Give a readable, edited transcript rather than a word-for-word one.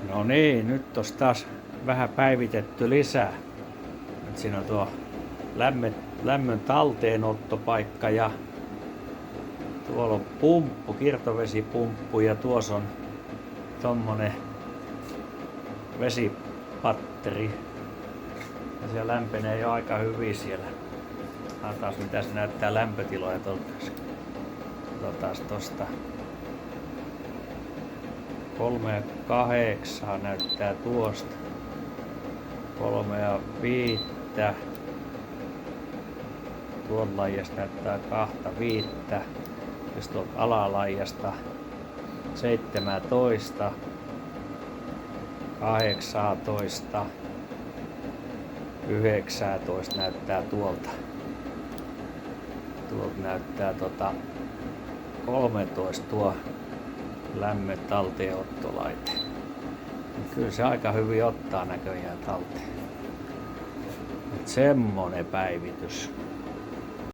No niin, nyt on taas vähän päivitetty lisää. Nyt siinä on tuo lämmön talteenottopaikka ja tuolla on pumppu, kiertovesipumppu ja tuossa on tommonen vesipatteri. Ja siellä lämpenee jo aika hyvin siellä. Katsotaan mitä se näyttää lämpötiloja tuolta. Katsotaan tosta. 3,8 näyttää tuosta. 3,5. Tuon laijasta näyttää 2,5. Jos tuolta alalaijasta 17. 18. 19 näyttää tuolta. Tuolta näyttää 13 tuo lämmön talteenottolaite. Kyllä se aika hyvin ottaa näköjään talteen. Semmonen päivitys.